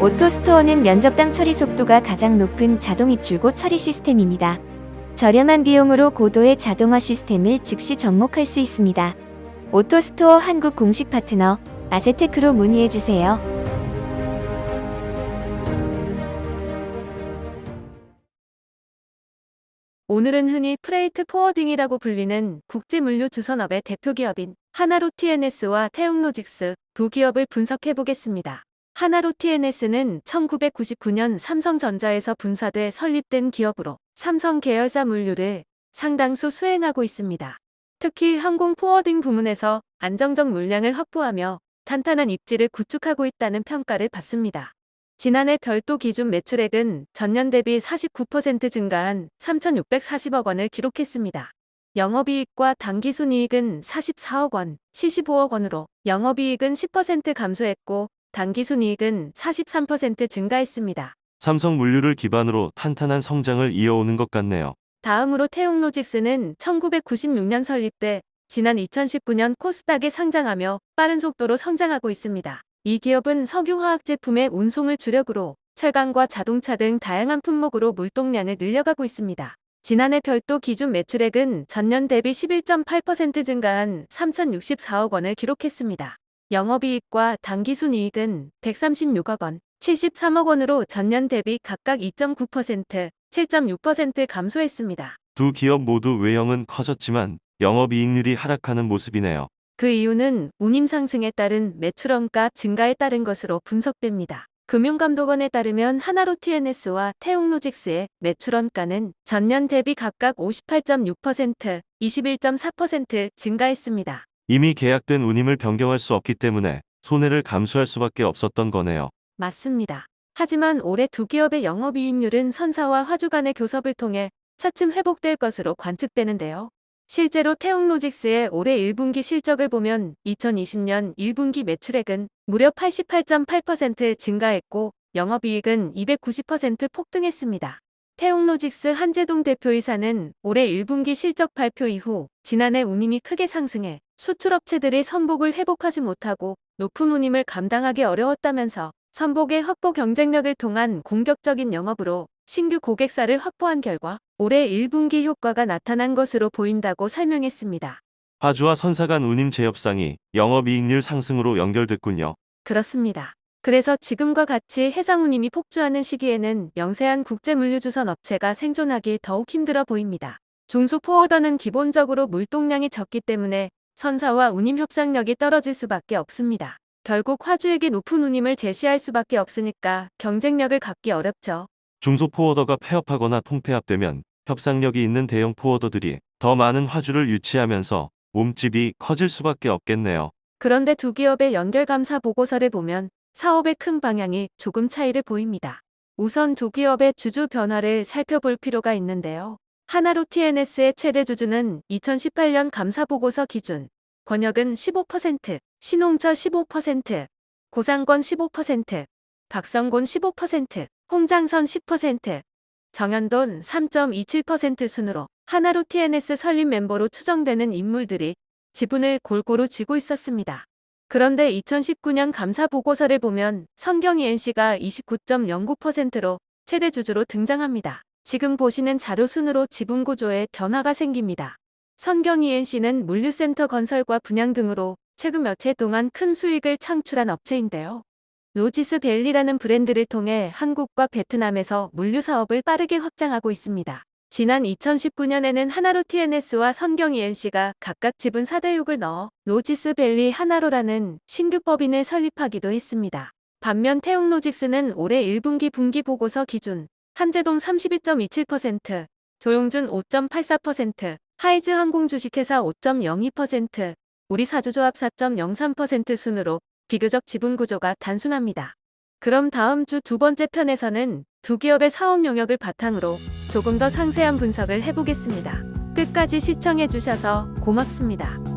오토스토어는 면접당 처리 속도가 가장 높은 자동 입출고 처리 시스템입니다. 저렴한 비용으로 고도의 자동화 시스템을 즉시 접목할 수 있습니다. 오토스토어 한국 공식 파트너 아세테크로 문의해주세요. 오늘은 흔히 프레이트 포워딩이라고 불리는 국제물류 주선업의 대표기업인 하나로 TNS와 태웅로직스 두 기업을 분석해보겠습니다. 하나로 TNS는 1999년 삼성전자에서 분사돼 설립된 기업으로 삼성 계열사 물류를 상당수 수행하고 있습니다. 특히 항공 포워딩 부문에서 안정적 물량을 확보하며 탄탄한 입지를 구축하고 있다는 평가를 받습니다. 지난해 별도 기준 매출액은 전년 대비 49% 증가한 3,640억 원을 기록했습니다. 영업이익과 당기순이익은 44억 원, 75억 원으로 영업이익은 10% 감소했고 당기순이익은 43% 증가했습니다. 삼성 물류를 기반으로 탄탄한 성장을 이어오는 것 같네요. 다음으로 태웅로직스는 1996년 설립돼 지난 2019년 코스닥에 상장하며 빠른 속도로 성장하고 있습니다. 이 기업은 석유화학 제품의 운송을 주력으로 철강과 자동차 등 다양한 품목으로 물동량을 늘려가고 있습니다. 지난해 별도 기준 매출액은 전년 대비 11.8% 증가한 3,064억 원을 기록했습니다. 영업이익과 당기순이익은 136억 원, 73억 원으로 전년 대비 각각 2.9%, 7.6% 감소했습니다. 두 기업 모두 외형은 커졌지만 영업이익률이 하락하는 모습이네요. 그 이유는 운임 상승에 따른 매출원가 증가에 따른 것으로 분석됩니다. 금융감독원에 따르면 하나로 TNS와 태웅로직스의 매출원가는 전년 대비 각각 58.6%, 21.4% 증가했습니다. 이미 계약된 운임을 변경할 수 없기 때문에 손해를 감수할 수밖에 없었던 거네요. 맞습니다. 하지만 올해 두 기업의 영업이익률은 선사와 화주 간의 교섭을 통해 차츰 회복될 것으로 관측되는데요. 실제로 태웅로직스의 올해 1분기 실적을 보면 2020년 1분기 매출액은 무려 88.8% 증가했고 영업이익은 290% 폭등했습니다. 태웅로직스 한재동 대표이사는 올해 1분기 실적 발표 이후 지난해 운임이 크게 상승해 수출업체들이 선복을 회복하지 못하고 높은 운임을 감당하기 어려웠다면서 선복의 확보 경쟁력을 통한 공격적인 영업으로 신규 고객사를 확보한 결과 올해 1분기 효과가 나타난 것으로 보인다고 설명했습니다. 화주와 선사 간 운임 재협상이 영업이익률 상승으로 연결됐군요. 그렇습니다. 그래서 지금과 같이 해상 운임이 폭주하는 시기에는 영세한 국제물류주선 업체가 생존하기 더욱 힘들어 보입니다. 중소포워더는 기본적으로 물동량이 적기 때문에 선사와 운임 협상력이 떨어질 수밖에 없습니다. 결국 화주에게 높은 운임을 제시할 수밖에 없으니까 경쟁력을 갖기 어렵죠. 중소포워더가 폐업하거나 통폐합되면 협상력이 있는 대형 포워더들이 더 많은 화주를 유치하면서 몸집이 커질 수밖에 없겠네요. 그런데 두 기업의 연결감사 보고서를 보면 사업의 큰 방향이 조금 차이를 보입니다. 우선 두 기업의 주주 변화를 살펴볼 필요가 있는데요. 하나로 TNS의 최대 주주는 2018년 감사보고서 기준 권혁은 15%, 신홍철 15%, 고상권 15%, 박성곤 15%, 홍장선 10%, 정현돈 3.27% 순으로 하나로 TNS 설립 멤버로 추정되는 인물들이 지분을 골고루 쥐고 있었습니다. 그런데 2019년 감사 보고서를 보면 성경ENC가 29.09%로 최대 주주로 등장합니다. 지금 보시는 자료 순으로 지분 구조에 변화가 생깁니다. 성경ENC는 물류센터 건설과 분양 등으로 최근 몇 해 동안 큰 수익을 창출한 업체인데요. 로지스밸리라는 브랜드를 통해 한국과 베트남에서 물류 사업을 빠르게 확장하고 있습니다. 지난 2019년에는 하나로 TNS와 성경ENC가 각각 지분 4대 6을 넣어 로지스밸리 하나로라는 신규 법인을 설립하기도 했습니다. 반면 태웅로직스는 올해 1분기 분기 보고서 기준 한재동 32.27%, 조용준 5.84%, 하이즈항공 주식회사 5.02%, 우리사주조합 4.03% 순으로 비교적 지분 구조가 단순합니다. 그럼 다음 주 두 번째 편에서는 두 기업의 사업 영역을 바탕으로 조금 더 상세한 분석을 해보겠습니다. 끝까지 시청해주셔서 고맙습니다.